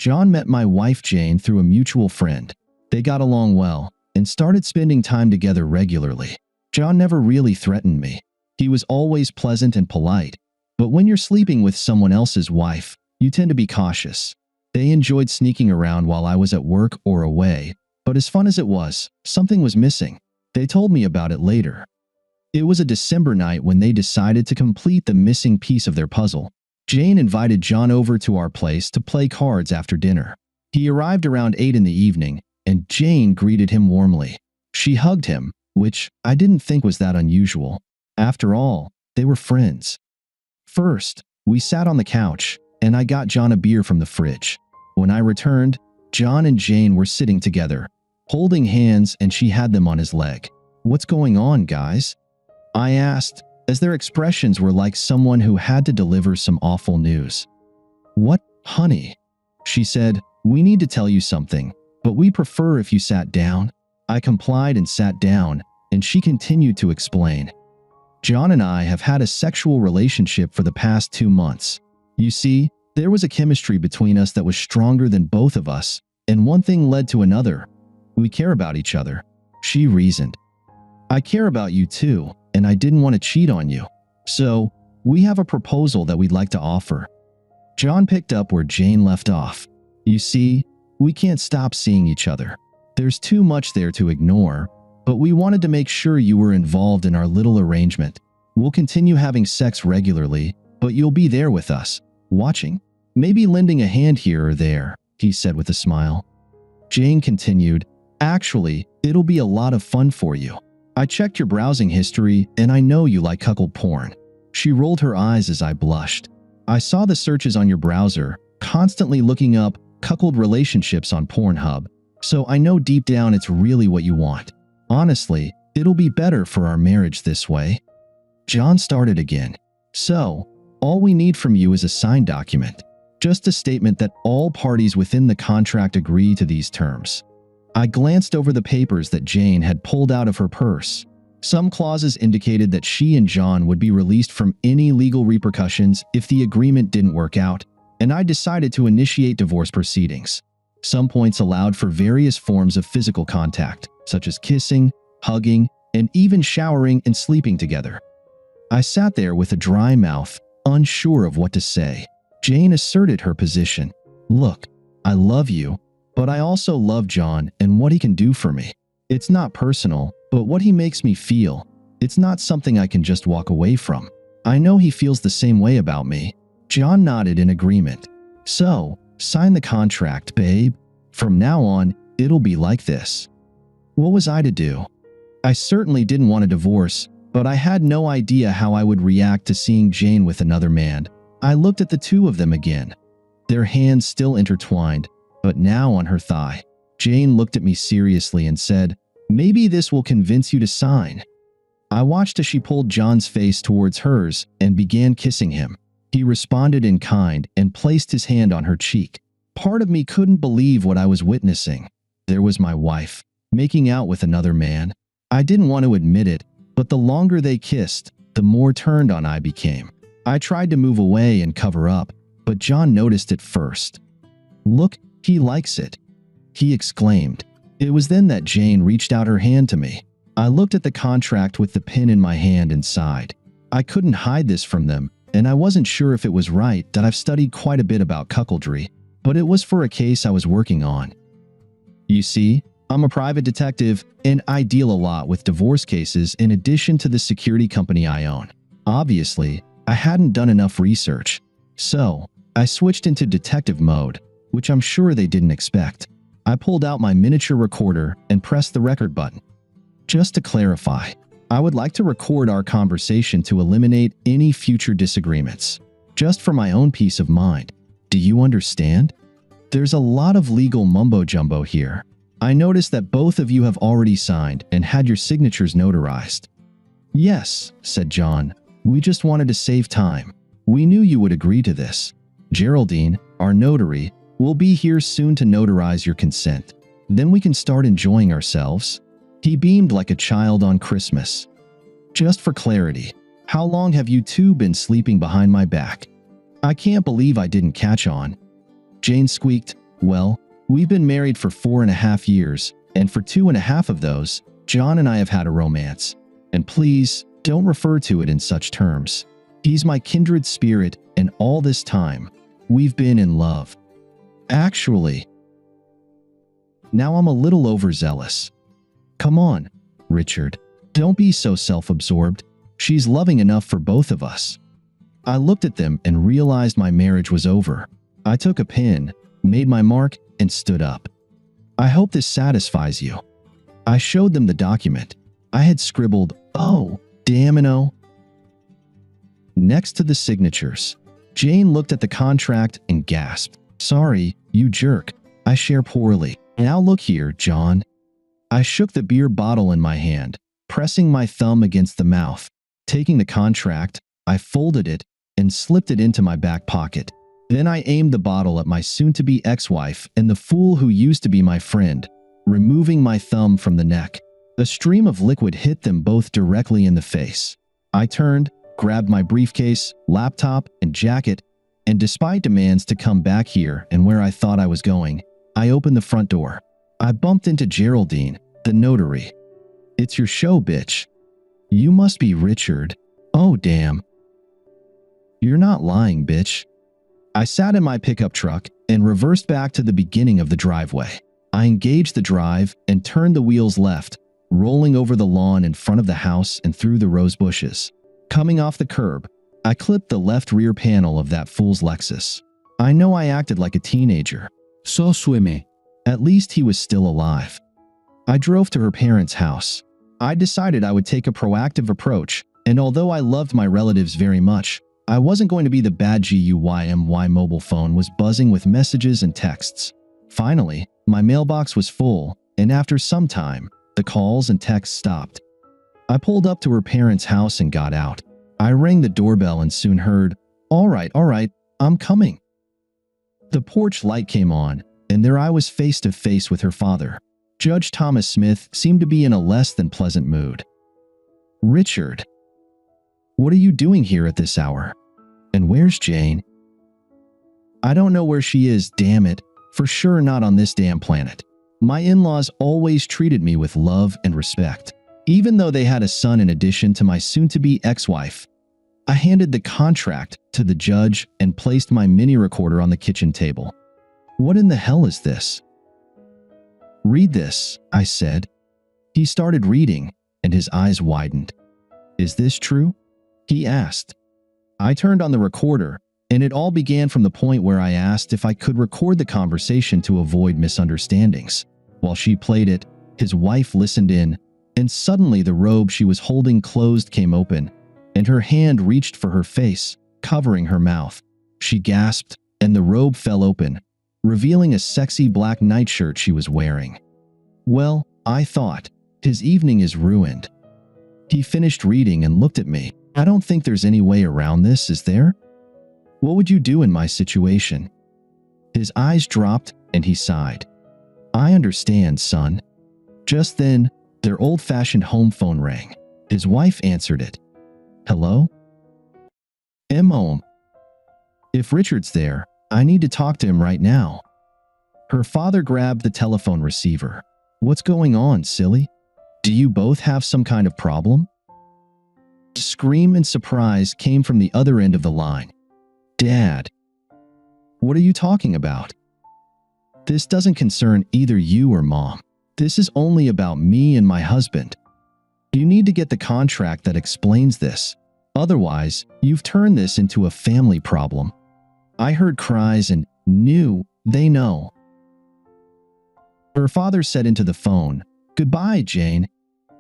John met my wife Jane through a mutual friend. They got along well and started spending time together regularly. John never really threatened me. He was always pleasant and polite. But when you're sleeping with someone else's wife, you tend to be cautious. They enjoyed sneaking around while I was at work or away, but as fun as it was, something was missing. They told me about it later. It was a December night when they decided to complete the missing piece of their puzzle. Jane invited John over to our place to play cards after dinner. He arrived around 8 in the evening, and Jane greeted him warmly. She hugged him, which I didn't think was that unusual. After all, they were friends. First, we sat on the couch, and I got John a beer from the fridge. When I returned, John and Jane were sitting together, holding hands, and she had them on his leg. "What's going on, guys?" I asked, as their expressions were like someone who had to deliver some awful news. "What, honey?" She said, "We need to tell you something, but we prefer if you sat down." I complied and sat down, and she continued to explain. "John and I have had a sexual relationship for the past 2 months. You see, there was a chemistry between us that was stronger than both of us, and one thing led to another. We care about each other," she reasoned. "I care about you too, and I didn't want to cheat on you. So, we have a proposal that we'd like to offer." John picked up where Jane left off. "You see, we can't stop seeing each other. There's too much there to ignore, but we wanted to make sure you were involved in our little arrangement. We'll continue having sex regularly, but you'll be there with us, watching. Maybe lending a hand here or there," he said with a smile. Jane continued, "Actually, it'll be a lot of fun for you. I checked your browsing history, and I know you like cuckold porn." She rolled her eyes as I blushed. "I saw the searches on your browser, constantly looking up cuckold relationships on Pornhub, so I know deep down it's really what you want. Honestly, it'll be better for our marriage this way." John started again. "So, all we need from you is a signed document. Just a statement that all parties within the contract agree to these terms." I glanced over the papers that Jane had pulled out of her purse. Some clauses indicated that she and John would be released from any legal repercussions if the agreement didn't work out, and I decided to initiate divorce proceedings. Some points allowed for various forms of physical contact, such as kissing, hugging, and even showering and sleeping together. I sat there with a dry mouth, unsure of what to say. Jane asserted her position. "Look, I love you, but I also love John and what he can do for me. It's not personal, but what he makes me feel. It's not something I can just walk away from. I know he feels the same way about me." John nodded in agreement. "So, sign the contract, babe. From now on, it'll be like this." What was I to do? I certainly didn't want a divorce, but I had no idea how I would react to seeing Jane with another man. I looked at the two of them again, their hands still intertwined, but now on her thigh. Jane looked at me seriously and said, "Maybe this will convince you to sign." I watched as she pulled John's face towards hers and began kissing him. He responded in kind and placed his hand on her cheek. Part of me couldn't believe what I was witnessing. There was my wife, making out with another man. I didn't want to admit it, but the longer they kissed, the more turned on I became. I tried to move away and cover up, but John noticed it first. "Look, he likes it," he exclaimed. It was then that Jane reached out her hand to me. I looked at the contract with the pin in my hand and sighed. I couldn't hide this from them, and I wasn't sure if it was right that I've studied quite a bit about cuckoldry, but it was for a case I was working on. You see, I'm a private detective, and I deal a lot with divorce cases in addition to the security company I own. Obviously, I hadn't done enough research, so I switched into detective mode, which I'm sure they didn't expect. I pulled out my miniature recorder and pressed the record button. "Just to clarify, I would like to record our conversation to eliminate any future disagreements, just for my own peace of mind. Do you understand? There's a lot of legal mumbo-jumbo here. I noticed that both of you have already signed and had your signatures notarized." "Yes," said John. "We just wanted to save time. We knew you would agree to this. Geraldine, our notary, will be here soon to notarize your consent. Then we can start enjoying ourselves." He beamed like a child on Christmas. "Just for clarity, how long have you two been sleeping behind my back? I can't believe I didn't catch on." Jane squeaked, Well, we've been married for 4.5 years, and for 2.5 of those, John and I have had a romance. And please, don't refer to it in such terms. He's my kindred spirit, and all this time, we've been in love. Actually, now I'm a little overzealous. Come on, Richard. Don't be so self-absorbed. She's loving enough for both of us. I looked at them and realized my marriage was over. I took a pen, made my mark, and stood up. I hope this satisfies you. I showed them the document. I had scribbled, "Oh, damn and oh." Next to the signatures. Jane looked at the contract and gasped. "Sorry, you jerk. I share poorly. Now look here, John." I shook the beer bottle in my hand, pressing my thumb against the mouth. Taking the contract, I folded it and slipped it into my back pocket. Then I aimed the bottle at my soon-to-be ex-wife and the fool who used to be my friend, removing my thumb from the neck. A stream of liquid hit them both directly in the face. I turned, grabbed my briefcase, laptop, and jacket, and despite demands to come back here and where I thought I was going, I opened the front door. I bumped into Geraldine, the notary. "It's your show, bitch." "You must be Richard." "Oh, damn." "You're not lying, bitch." I sat in my pickup truck and reversed back to the beginning of the driveway. I engaged the drive and turned the wheels left, rolling over the lawn in front of the house and through the rose bushes. Coming off the curb, I clipped the left rear panel of that fool's Lexus. I know I acted like a teenager. So suime. At least he was still alive. I drove to her parents' house. I decided I would take a proactive approach, and although I loved my relatives very much, I wasn't going to be the bad GUYMY. Mobile phone was buzzing with messages and texts. Finally, my mailbox was full, and after some time, the calls and texts stopped. I pulled up to her parents' house and got out. I rang the doorbell and soon heard, all right, I'm coming." The porch light came on, and there I was face to face with her father. Judge Thomas Smith seemed to be in a less than pleasant mood. "Richard, what are you doing here at this hour? And where's Jane?" "I don't know where she is, damn it. For sure not on this damn planet. My in-laws always treated me with love and respect. Even though they had a son in addition to my soon-to-be ex-wife." I handed the contract to the judge and placed my mini recorder on the kitchen table. "What in the hell is this?" "Read this," I said. He started reading, and his eyes widened. "Is this true?" he asked. I turned on the recorder, and it all began from the point where I asked if I could record the conversation to avoid misunderstandings. While she played it, his wife listened in, and suddenly the robe she was holding closed came open, and her hand reached for her face, covering her mouth. She gasped, and the robe fell open, revealing a sexy black nightshirt she was wearing. Well, I thought, his evening is ruined. He finished reading and looked at me. "I don't think there's any way around this, is there? What would you do in my situation?" His eyes dropped and he sighed. "I understand, son." Just then, their old-fashioned home phone rang. His wife answered it. "Hello?" "Home. If Richard's there, I need to talk to him right now." Her father grabbed the telephone receiver. "What's going on, silly? Do you both have some kind of problem?" A scream and surprise came from the other end of the line. "Dad, what are you talking about? This doesn't concern either you or Mom. This is only about me and my husband. You need to get the contract that explains this. Otherwise, you've turned this into a family problem." I heard cries and knew they know. Her father said into the phone, "Goodbye, Jane,"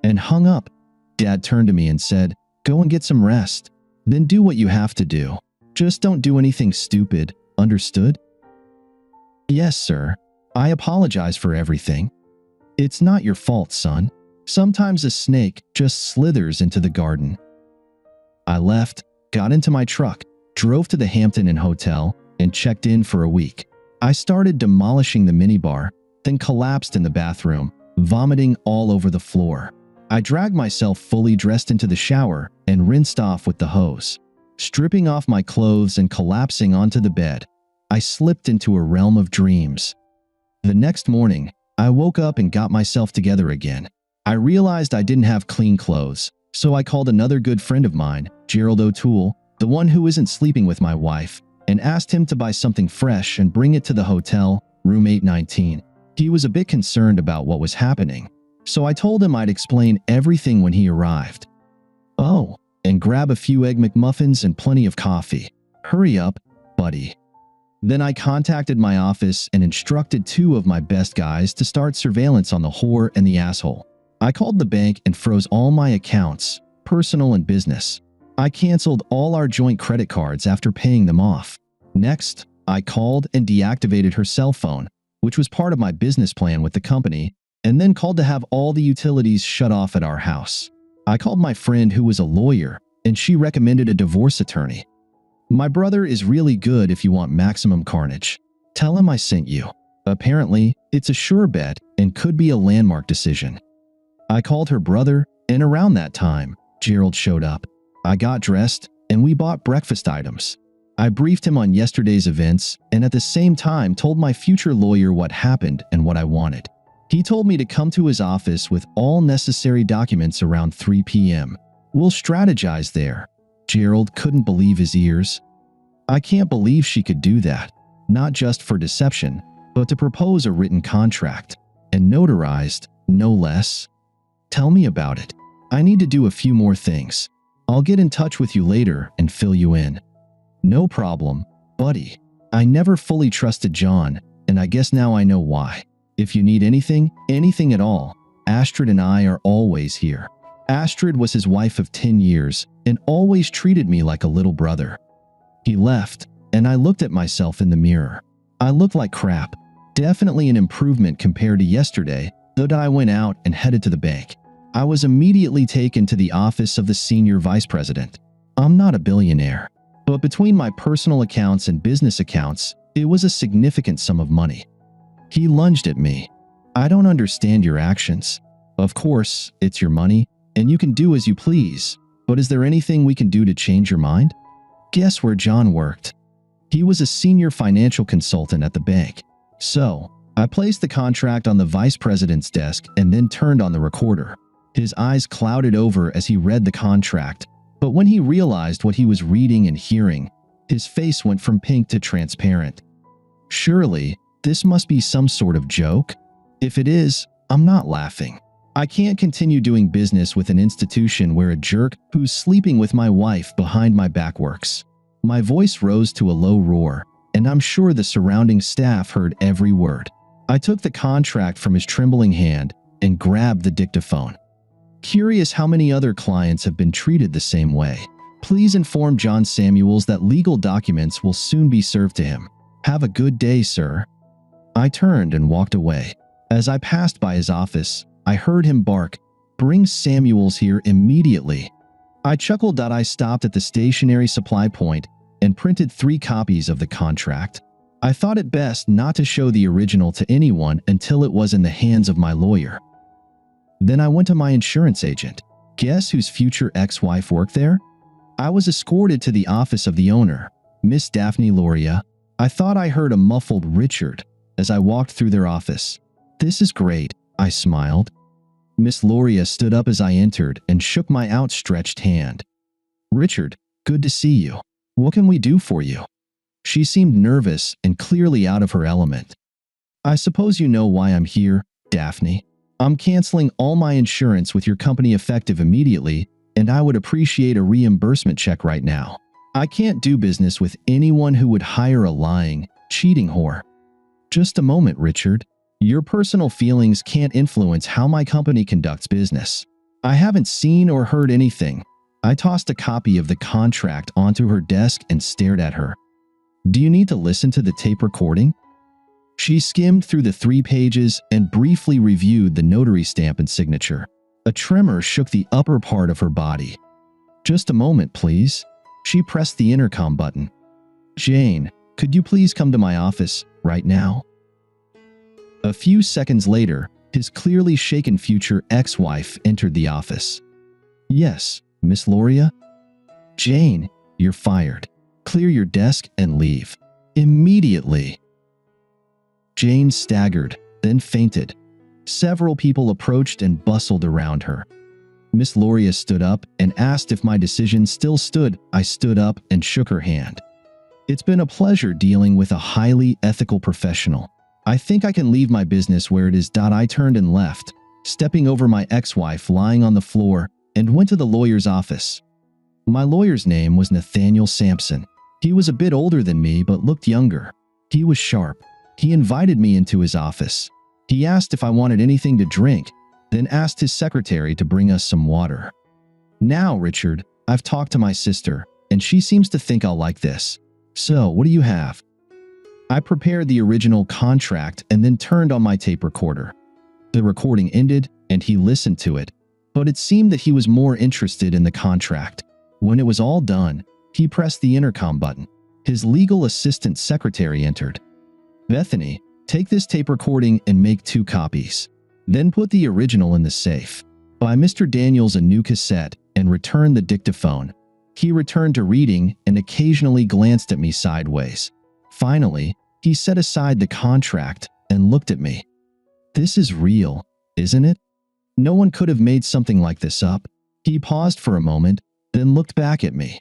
and hung up. Dad turned to me and said, "Go and get some rest. Then do what you have to do. Just don't do anything stupid, understood?" "Yes, sir. I apologize for everything." "It's not your fault, son. Sometimes a snake just slithers into the garden." I left, got into my truck, drove to the Hampton Inn Hotel, and checked in for a week. I started demolishing the minibar, then collapsed in the bathroom, vomiting all over the floor. I dragged myself fully dressed into the shower and rinsed off with the hose. Stripping off my clothes and collapsing onto the bed, I slipped into a realm of dreams. The next morning, I woke up and got myself together again. I realized I didn't have clean clothes, so I called another good friend of mine, Gerald O'Toole, the one who isn't sleeping with my wife, and asked him to buy something fresh and bring it to the hotel, room 819. He was a bit concerned about what was happening, so I told him I'd explain everything when he arrived. Oh, and grab a few Egg McMuffins and plenty of coffee. Hurry up, buddy. Then I contacted my office and instructed 2 of my best guys to start surveillance on the whore and the asshole. I called the bank and froze all my accounts, personal and business. I canceled all our joint credit cards after paying them off. Next, I called and deactivated her cell phone, which was part of my business plan with the company, and then called to have all the utilities shut off at our house. I called my friend who was a lawyer, and she recommended a divorce attorney. My brother is really good if you want maximum carnage. Tell him I sent you. Apparently, it's a sure bet and could be a landmark decision. I called her brother, and around that time, Gerald showed up. I got dressed, and we bought breakfast items. I briefed him on yesterday's events, and at the same time told my future lawyer what happened and what I wanted. He told me to come to his office with all necessary documents around 3 p.m. We'll strategize there. Gerald couldn't believe his ears. I can't believe she could do that, not just for deception, but to propose a written contract, and notarized, no less. Tell me about it. I need to do a few more things. I'll get in touch with you later and fill you in. No problem, buddy. I never fully trusted John, and I guess now I know why. If you need anything at all, Astrid and I are always here. Astrid was his wife of 10 years and always treated me like a little brother. He left, and I looked at myself in the mirror. I looked like crap. Definitely an improvement compared to yesterday, though I went out and headed to the bank. I was immediately taken to the office of the senior vice president. I'm not a billionaire, but between my personal accounts and business accounts, it was a significant sum of money. He lunged at me. I don't understand your actions. Of course, it's your money, and you can do as you please, but is there anything we can do to change your mind? Guess where John worked? He was a senior financial consultant at the bank. So, I placed the contract on the vice president's desk and then turned on the recorder. His eyes clouded over as he read the contract, but when he realized what he was reading and hearing, his face went from pink to transparent. Surely, this must be some sort of joke? If it is, I'm not laughing. I can't continue doing business with an institution where a jerk who's sleeping with my wife behind my back works. My voice rose to a low roar, and I'm sure the surrounding staff heard every word. I took the contract from his trembling hand and grabbed the dictaphone. Curious how many other clients have been treated the same way. Please inform John Samuels that legal documents will soon be served to him. Have a good day, sir. I turned and walked away. As I passed by his office, I heard him bark, "Bring Samuels here immediately." I chuckled that I stopped at the stationery supply point and printed 3 copies of the contract. I thought it best not to show the original to anyone until it was in the hands of my lawyer. Then I went to my insurance agent. Guess whose future ex-wife worked there? I was escorted to the office of the owner, Miss Daphne Loria. I thought I heard a muffled Richard as I walked through their office. "This is great," I smiled. Miss Loria stood up as I entered and shook my outstretched hand. "Richard, good to see you. What can we do for you?" She seemed nervous and clearly out of her element. "I suppose you know why I'm here, Daphne. I'm canceling all my insurance with your company effective immediately, and I would appreciate a reimbursement check right now. I can't do business with anyone who would hire a lying, cheating whore." "Just a moment, Richard. Your personal feelings can't influence how my company conducts business. I haven't seen or heard anything." I tossed a copy of the contract onto her desk and stared at her. "Do you need to listen to the tape recording?" She skimmed through the 3 pages and briefly reviewed the notary stamp and signature. A tremor shook the upper part of her body. "Just a moment, please." She pressed the intercom button. "Jane, could you please come to my office right now?" A few seconds later, his clearly shaken future ex-wife entered the office. "Yes, Miss Loria?" "Jane, you're fired. Clear your desk and leave. Immediately." Jane staggered, then fainted. Several people approached and bustled around her. Miss Loria stood up and asked if my decision still stood. I stood up and shook her hand. It's been a pleasure dealing with a highly ethical professional. I think I can leave my business where it is. I turned and left, stepping over my ex-wife lying on the floor, and went to the lawyer's office. My lawyer's name was Nathaniel Sampson. He was a bit older than me but looked younger. He was sharp. He invited me into his office. He asked if I wanted anything to drink, then asked his secretary to bring us some water. Now, Richard, I've talked to my sister, and she seems to think I'll like this. So, what do you have? I prepared the original contract and then turned on my tape recorder. The recording ended, and he listened to it, but it seemed that he was more interested in the contract. When it was all done, he pressed the intercom button. His legal assistant secretary entered. Bethany, take this tape recording and make 2 copies. Then put the original in the safe. Buy Mr. Daniels a new cassette and return the dictaphone. He returned to reading and occasionally glanced at me sideways. Finally, he set aside the contract and looked at me. This is real, isn't it? No one could have made something like this up. He paused for a moment, then looked back at me.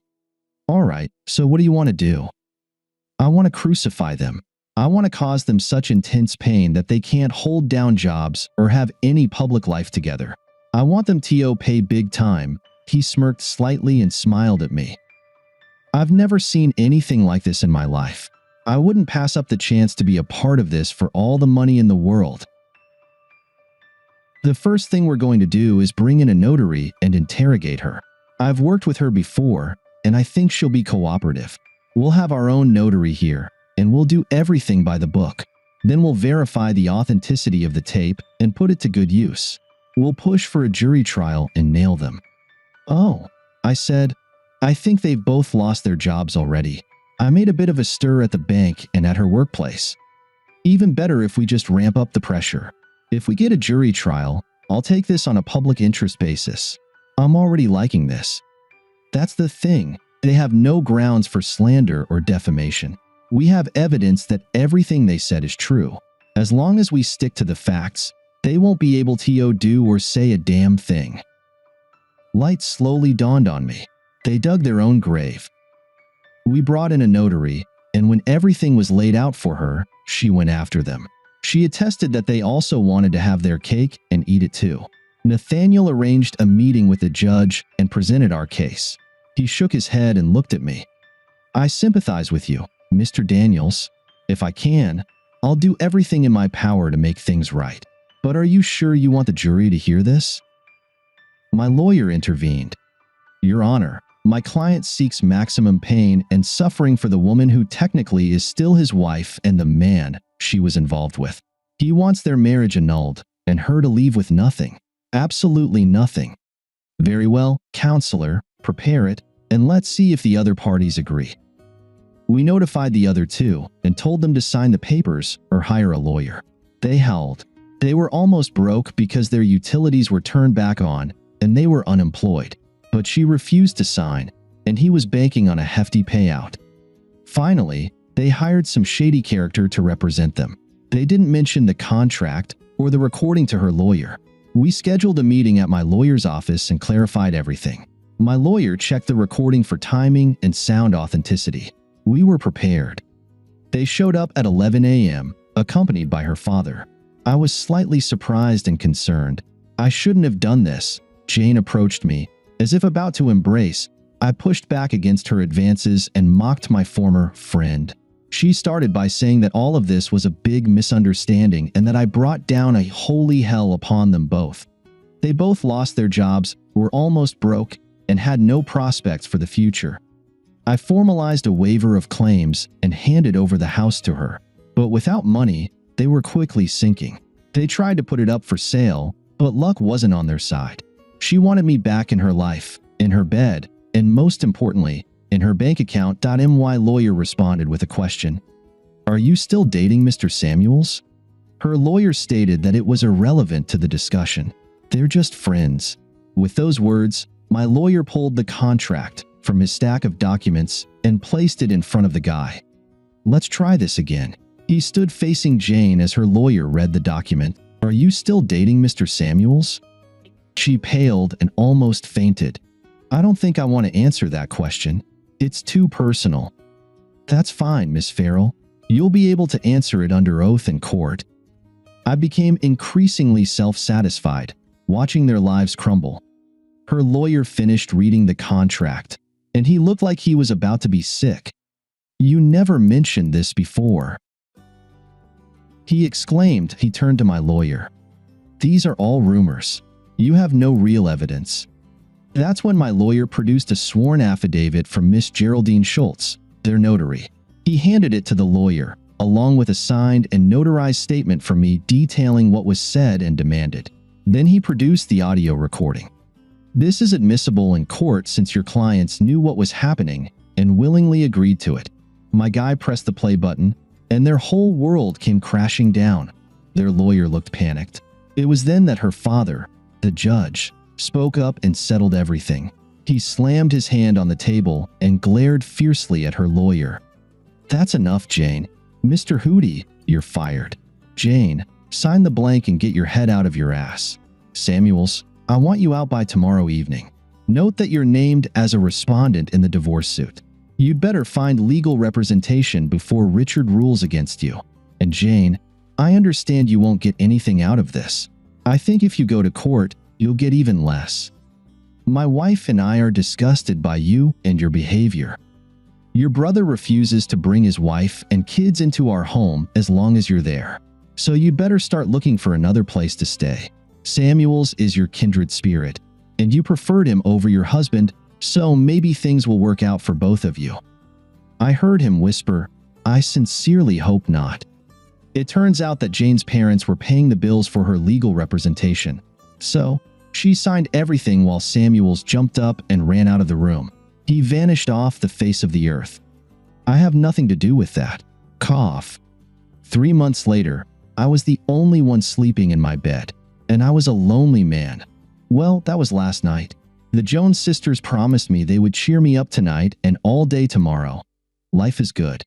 All right, so what do you want to do? I want to crucify them. I want to cause them such intense pain that they can't hold down jobs or have any public life together. I want them to pay big time. He smirked slightly and smiled at me. I've never seen anything like this in my life. I wouldn't pass up the chance to be a part of this for all the money in the world. The first thing we're going to do is bring in a notary and interrogate her. I've worked with her before, and I think she'll be cooperative. We'll have our own notary here, and we'll do everything by the book. Then we'll verify the authenticity of the tape and put it to good use. We'll push for a jury trial and nail them. Oh, I said, I think they've both lost their jobs already. I made a bit of a stir at the bank and at her workplace. Even better if we just ramp up the pressure. If we get a jury trial, I'll take this on a public interest basis. I'm already liking this. That's the thing. They have no grounds for slander or defamation. We have evidence that everything they said is true. As long as we stick to the facts, they won't be able to do or say a damn thing. Light slowly dawned on me. They dug their own grave. We brought in a notary, and when everything was laid out for her, she went after them. She attested that they also wanted to have their cake and eat it too. Nathaniel arranged a meeting with the judge and presented our case. He shook his head and looked at me. I sympathize with you, Mr. Daniels. If I can, I'll do everything in my power to make things right. But are you sure you want the jury to hear this? My lawyer intervened. Your Honor, my client seeks maximum pain and suffering for the woman who technically is still his wife and the man she was involved with. He wants their marriage annulled and her to leave with nothing. Absolutely nothing. Very well, counselor, prepare it, and let's see if the other parties agree. We notified the other 2 and told them to sign the papers or hire a lawyer. They howled. They were almost broke because their utilities were turned back on and they were unemployed. But she refused to sign, and he was banking on a hefty payout. Finally, they hired some shady character to represent them. They didn't mention the contract or the recording to her lawyer. We scheduled a meeting at my lawyer's office and clarified everything. My lawyer checked the recording for timing and sound authenticity. We were prepared. They showed up at 11 a.m., accompanied by her father. I was slightly surprised and concerned. I shouldn't have done this. Jane approached me. As if about to embrace, I pushed back against her advances and mocked my former friend. She started by saying that all of this was a big misunderstanding and that I brought down a holy hell upon them both. They both lost their jobs, were almost broke, and had no prospects for the future. I formalized a waiver of claims and handed over the house to her. But without money, they were quickly sinking. They tried to put it up for sale, but luck wasn't on their side. She wanted me back in her life, in her bed, and most importantly, in her bank account. My lawyer responded with a question. Are you still dating Mr. Samuels? Her lawyer stated that it was irrelevant to the discussion. They're just friends. With those words, my lawyer pulled the contract from his stack of documents and placed it in front of the guy. Let's try this again. He stood facing Jane as her lawyer read the document. "Are you still dating Mr. Samuels?" She paled and almost fainted. "I don't think I want to answer that question. It's too personal." "That's fine, Miss Farrell. You'll be able to answer it under oath in court." I became increasingly self-satisfied, watching their lives crumble. Her lawyer finished reading the contract, and he looked like he was about to be sick. "You never mentioned this before," he exclaimed. He turned to my lawyer. "These are all rumors. You have no real evidence." That's when my lawyer produced a sworn affidavit from Miss Geraldine Schultz, their notary. He handed it to the lawyer, along with a signed and notarized statement from me detailing what was said and demanded. Then he produced the audio recording. "This is admissible in court since your clients knew what was happening and willingly agreed to it." My guy pressed the play button, and their whole world came crashing down. Their lawyer looked panicked. It was then that her father, the judge, spoke up and settled everything. He slammed his hand on the table and glared fiercely at her lawyer. "That's enough, Jane. Mr. Hootie, you're fired. Jane, sign the blank and get your head out of your ass. Samuels, I want you out by tomorrow evening. Note that you're named as a respondent in the divorce suit. You'd better find legal representation before Richard rules against you. And Jane, I understand you won't get anything out of this. I think if you go to court, you'll get even less. My wife and I are disgusted by you and your behavior. Your brother refuses to bring his wife and kids into our home as long as you're there. So you'd better start looking for another place to stay. Samuels is your kindred spirit, and you preferred him over your husband, so maybe things will work out for both of you." I heard him whisper, "I sincerely hope not." It turns out that Jane's parents were paying the bills for her legal representation, so she signed everything while Samuels jumped up and ran out of the room. He vanished off the face of the earth. I have nothing to do with that. Cough. 3 months later, I was the only one sleeping in my bed, and I was a lonely man. Well, that was last night. The Jones sisters promised me they would cheer me up tonight and all day tomorrow. Life is good.